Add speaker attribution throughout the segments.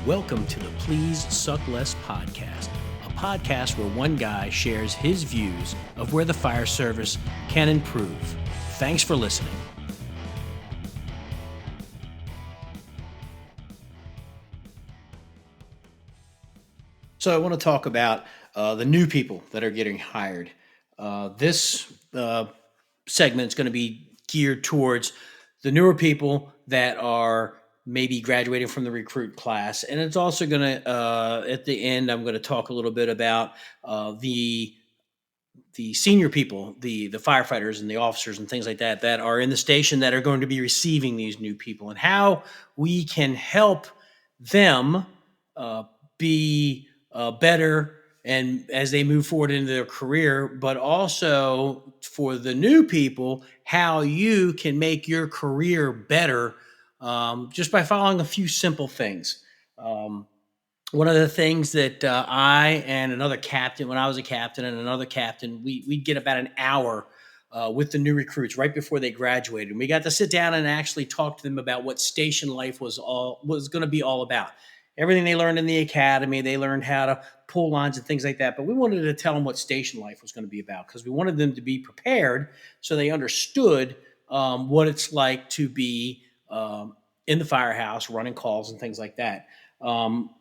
Speaker 1: Welcome to the Please Suck Less podcast, a podcast where one guy shares his views of where the fire service can improve. Thanks for listening. So I want to talk about the new people that are getting hired. This segment is going to be geared towards the newer people that are maybe graduating from the recruit class. And it's also going to, at the end, I'm going to talk a little bit about the senior people, the firefighters and the officers and things like that, that are in the station that are going to be receiving these new people and how we can help them be better and as they move forward into their career, but also for the new people, how you can make your career better just by following a few simple things. One of the things that I and another captain, when I was a captain and another captain, we'd get about an hour with the new recruits right before they graduated. And we got to sit down and actually talk to them about what station life was going to be all about. Everything they learned in the academy, they learned how to pull lines and things like that. But we wanted to tell them what station life was going to be about because we wanted them to be prepared so they understood what it's like to be in the firehouse, running calls and things like that. Some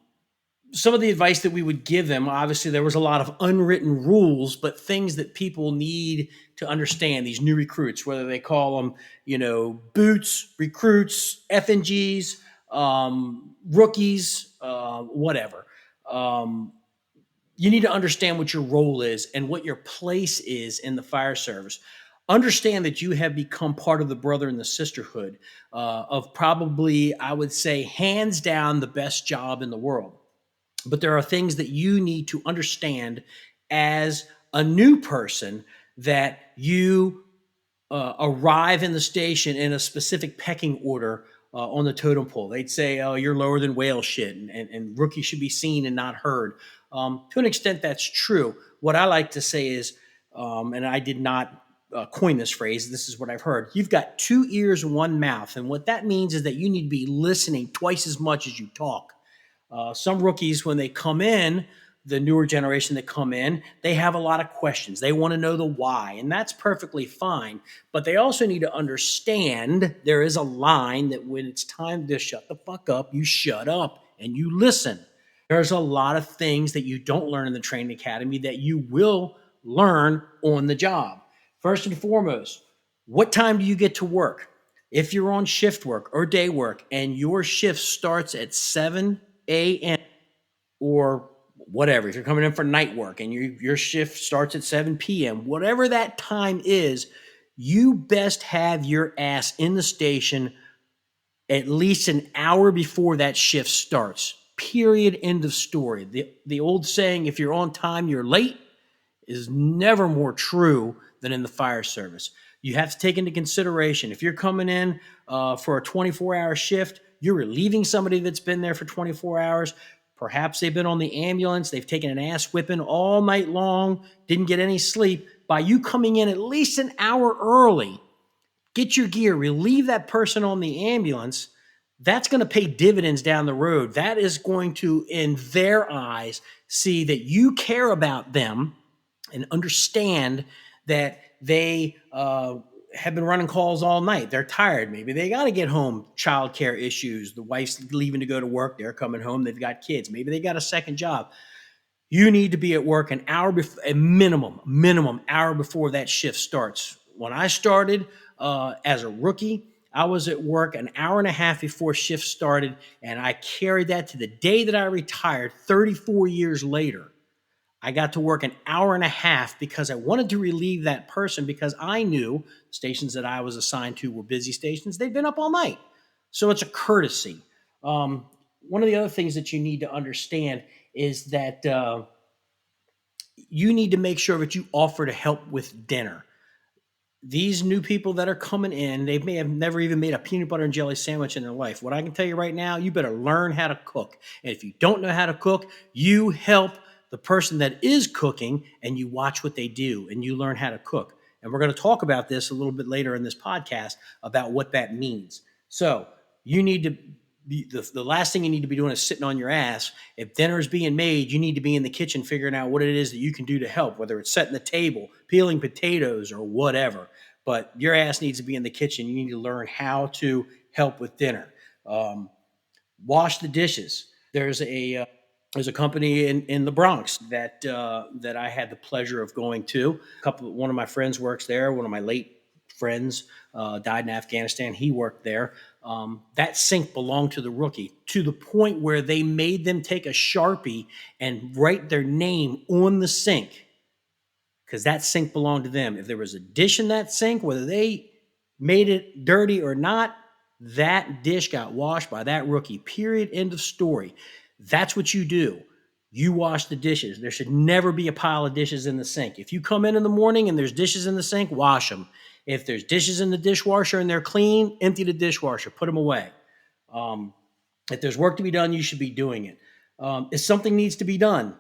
Speaker 1: of the advice that we would give them, obviously there was a lot of unwritten rules, but things that people need to understand, these new recruits, whether they call them, boots, recruits, FNGs, rookies, whatever. You need to understand what your role is and what your place is in the fire service. Understand that you have become part of the brother and the sisterhood of probably, I would say, hands down the best job in the world. But there are things that you need to understand as a new person that you arrive in the station in a specific pecking order on the totem pole. They'd say, oh, you're lower than whale shit, and rookie should be seen and not heard. To an extent, that's true. What I like to say is, and I did not coin this phrase, this is what I've heard, you've got 2 ears, 1 mouth. And what that means is that you need to be listening twice as much as you talk. Some rookies, when they come in, the newer generation that come in, they have a lot of questions. They want to know the why, and that's perfectly fine. But they also need to understand there is a line that when it's time to shut the fuck up, you shut up and you listen. There's a lot of things that you don't learn in the training academy that you will learn on the job. First and foremost, what time do you get to work? If you're on shift work or day work and your shift starts at 7 a.m. or whatever, if you're coming in for night work and your shift starts at 7 p.m., whatever that time is, you best have your ass in the station at least an hour before that shift starts. Period. End of story. The old saying, if you're on time, you're late, is never more true than in the fire service. You have to take into consideration, if you're coming in for a 24-hour shift, you're relieving somebody that's been there for 24 hours. Perhaps they've been on the ambulance. They've taken an ass whipping all night long, didn't get any sleep. By you coming in at least an hour early, get your gear, relieve that person on the ambulance, that's going to pay dividends down the road. That is going to, in their eyes, see that you care about them and understand that they have been running calls all night. They're tired. Maybe they got to get home. Childcare issues. The wife's leaving to go to work. They're coming home. They've got kids. Maybe they got a second job. You need to be at work an hour before, a minimum hour before that shift starts. When I started as a rookie, I was at work an hour and a half before shift started, and I carried that to the day that I retired 34 years later. I got to work an hour and a half because I wanted to relieve that person because I knew stations that I was assigned to were busy stations. They'd been up all night. So it's a courtesy. One of the other things that you need to understand is that you need to make sure that you offer to help with dinner. These new people that are coming in, they may have never even made a peanut butter and jelly sandwich in their life. What I can tell you right now, you better learn how to cook. And if you don't know how to cook, you help the person that is cooking and you watch what they do and you learn how to cook. And we're going to talk about this a little bit later in this podcast about what that means. So you need to the last thing you need to be doing is sitting on your ass. If dinner is being made, you need to be in the kitchen figuring out what it is that you can do to help, whether it's setting the table, peeling potatoes, or whatever. But your ass needs to be in the kitchen. You need to learn how to help with dinner. Um, Wash the dishes. There's a company in the Bronx that I had the pleasure of going to. One of my friends works there. One of my late friends died in Afghanistan. He worked there. That sink belonged to the rookie, to the point where they made them take a Sharpie and write their name on the sink, because that sink belonged to them. If there was a dish in that sink, whether they made it dirty or not, that dish got washed by that rookie. Period. End of story. That's what you do. You wash the dishes. There should never be a pile of dishes in the sink. If you come in the morning and there's dishes in the sink, wash them. If there's dishes in the dishwasher and they're clean, empty the dishwasher, put them away. If there's work to be done, you should be doing it. If something needs to be done,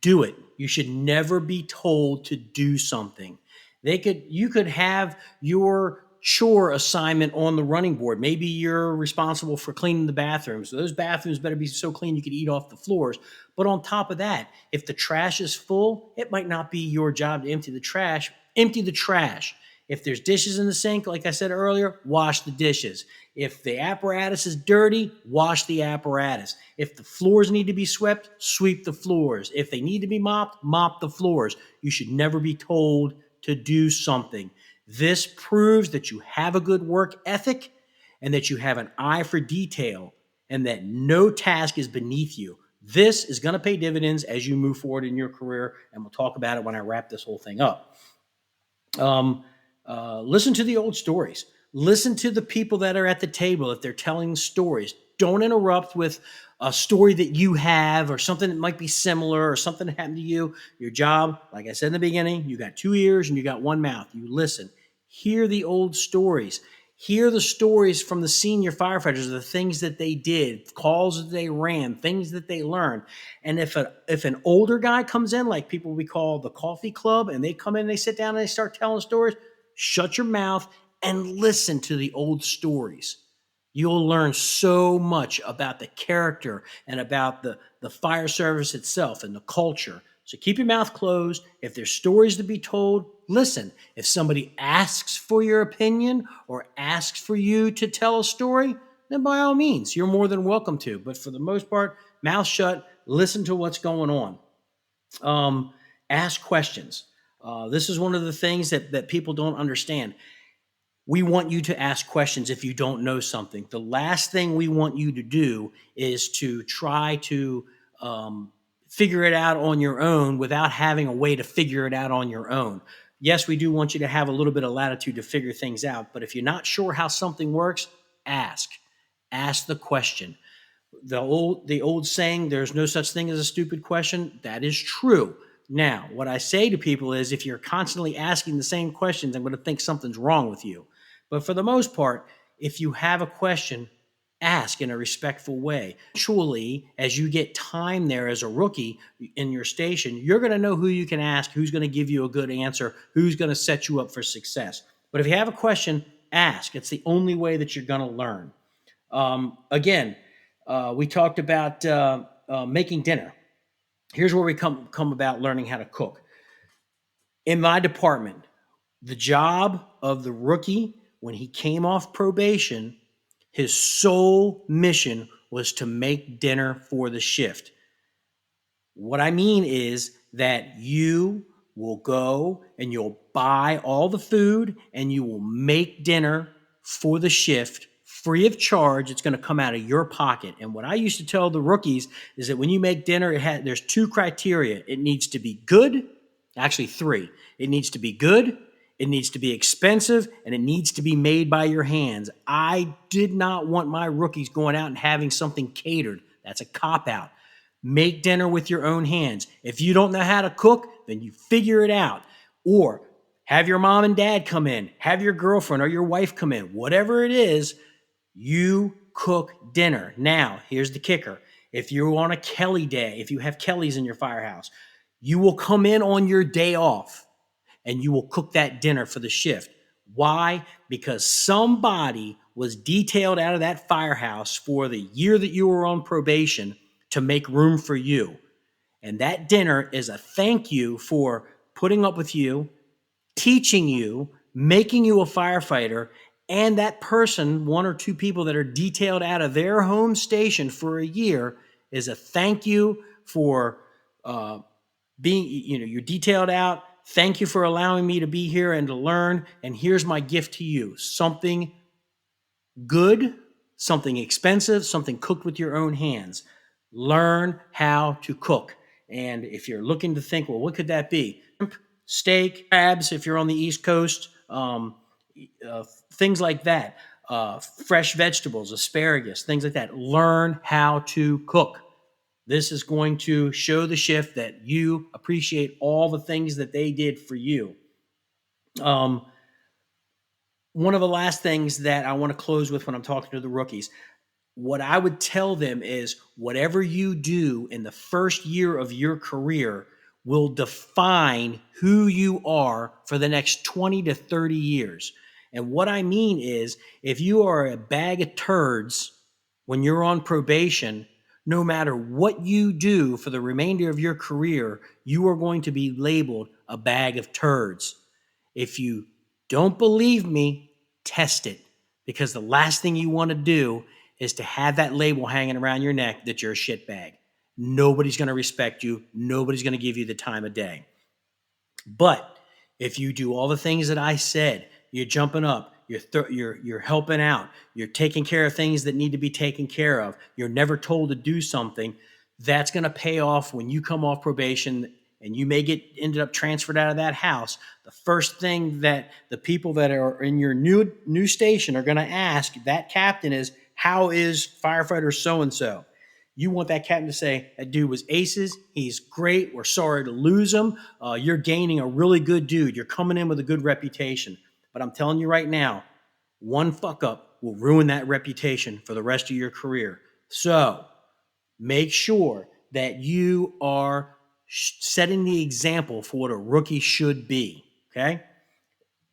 Speaker 1: do it. You should never be told to do something. You could have your chore assignment on the running board. Maybe you're responsible for cleaning the bathrooms. So those bathrooms better be so clean you could eat off the floors. But on top of that, if the trash is full, it might not be your job to empty the trash. Empty the trash. If there's dishes in the sink, like I said earlier, wash the dishes. If the apparatus is dirty, wash the apparatus. If the floors need to be swept, sweep the floors. If they need to be mopped, mop the floors. You should never be told to do something. This proves that you have a good work ethic and that you have an eye for detail and that no task is beneath you. This is going to pay dividends as you move forward in your career, and we'll talk about it when I wrap this whole thing up. Listen to the old stories. Listen to the people that are at the table if they're telling stories. Don't interrupt with a story that you have or something that might be similar or something that happened to you. Your job, like I said in the beginning, you got 2 ears and you got 1 mouth. You listen. Hear the old stories. Hear the stories from the senior firefighters, the things that they did, calls that they ran, things that they learned. And if an older guy comes in, like people we call the coffee club, and they come in and they sit down and they start telling stories, shut your mouth and listen to the old stories. You'll learn so much about the character and about the fire service itself and the culture. So keep your mouth closed. If there's stories to be told, listen. If somebody asks for your opinion or asks for you to tell a story, then by all means, you're more than welcome to. But for the most part, mouth shut, listen to what's going on. Ask questions. This is one of the things that people don't understand. We want you to ask questions if you don't know something. The last thing we want you to do is to try to figure it out on your own without having a way to figure it out on your own. Yes, we do want you to have a little bit of latitude to figure things out, but if you're not sure how something works, ask. Ask the question. The old saying, there's no such thing as a stupid question, that is true. Now, what I say to people is if you're constantly asking the same questions, I'm going to think something's wrong with you. But for the most part, if you have a question, ask in a respectful way. Actually, as you get time there as a rookie in your station, you're going to know who you can ask, who's going to give you a good answer, who's going to set you up for success. But if you have a question, ask. It's the only way that you're going to learn. Again, we talked about making dinner. Here's where we come about learning how to cook. In my department, the job of the rookie when he came off probation, his sole mission was to make dinner for the shift. What I mean is that you will go and you'll buy all the food and you will make dinner for the shift free of charge. It's going to come out of your pocket. And what I used to tell the rookies is that when you make dinner, there's 2 criteria. It needs to be good. Actually, 3. It needs to be good, it needs to be expensive, and it needs to be made by your hands. I did not want my rookies going out and having something catered. That's a cop-out. Make dinner with your own hands. If you don't know how to cook, then you figure it out. Or have your mom and dad come in, have your girlfriend or your wife come in. Whatever it is, you cook dinner. Now, here's the kicker. If you're on a Kelly day, if you have Kellys in your firehouse, you will come in on your day off and you will cook that dinner for the shift. Why? Because somebody was detailed out of that firehouse for the year that you were on probation to make room for you. And that dinner is a thank you for putting up with you, teaching you, making you a firefighter, and that person, one or two people that are detailed out of their home station for a year, is a thank you for being, you're detailed out. Thank you for allowing me to be here and to learn. And here's my gift to you: something good, something expensive, something cooked with your own hands. Learn how to cook. And if you're looking to think, well, what could that be? Steak, crabs, if you're on the East Coast, things like that. Fresh vegetables, asparagus, things like that. Learn how to cook. This is going to show the shift that you appreciate all the things that they did for you. One of the last things that I want to close with when I'm talking to the rookies, what I would tell them is whatever you do in the first year of your career will define who you are for the next 20 to 30 years. And what I mean is, if you are a bag of turds when you're on probation, no matter what you do for the remainder of your career, you are going to be labeled a bag of turds. If you don't believe me, test it, because the last thing you want to do is to have that label hanging around your neck that you're a shitbag. Nobody's going to respect you. Nobody's going to give you the time of day. But if you do all the things that I said, you're jumping up, you're helping out, you're taking care of things that need to be taken care of, you're never told to do something, that's going to pay off when you come off probation and you may get ended up transferred out of that house. The first thing that the people that are in your new station are going to ask that captain is, how is firefighter so-and-so? You want that captain to say, that dude was aces. He's great. We're sorry to lose him. You're gaining a really good dude. You're coming in with a good reputation. But I'm telling you right now, one fuck up will ruin that reputation for the rest of your career. So make sure that you are setting the example for what a rookie should be. Okay?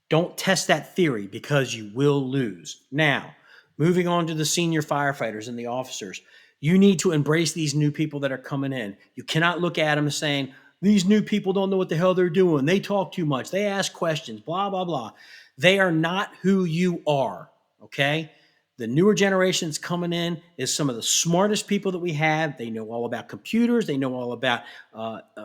Speaker 1: Don't test that theory, because you will lose. Now, moving on to the senior firefighters and the officers, you need to embrace these new people that are coming in. You cannot look at them saying, these new people don't know what the hell they're doing. They talk too much. They ask questions, blah, blah, blah. They are not who you are, okay? The newer generations coming in is some of the smartest people that we have. They know all about computers. They know all about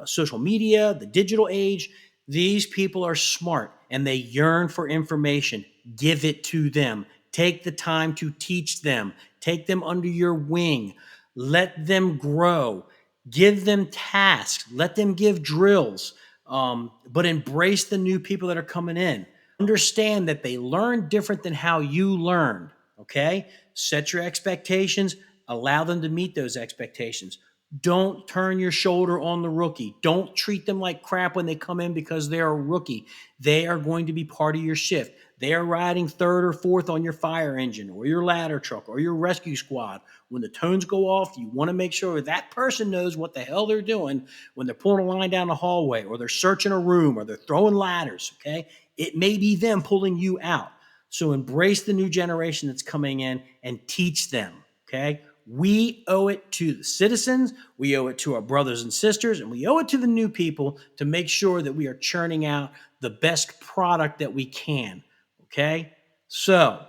Speaker 1: social media, the digital age. These people are smart and they yearn for information. Give it to them. Take the time to teach them. Take them under your wing. Let them grow. Give them tasks. Let them give drills. But embrace the new people that are coming in. Understand that they learn different than how you learned. Okay? Set your expectations. Allow them to meet those expectations. Don't turn your shoulder on the rookie. Don't treat them like crap when they come in because they're a rookie. They are going to be part of your shift. They are riding third or fourth on your fire engine or your ladder truck or your rescue squad. When the tones go off, you want to make sure that person knows what the hell they're doing when they're pulling a line down the hallway or they're searching a room or they're throwing ladders, okay? It may be them pulling you out. So embrace the new generation that's coming in and teach them, okay? We owe it to the citizens, we owe it to our brothers and sisters, and we owe it to the new people to make sure that we are churning out the best product that we can, okay? So,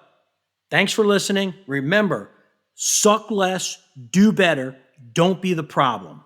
Speaker 1: thanks for listening. Remember, suck less, do better, don't be the problem.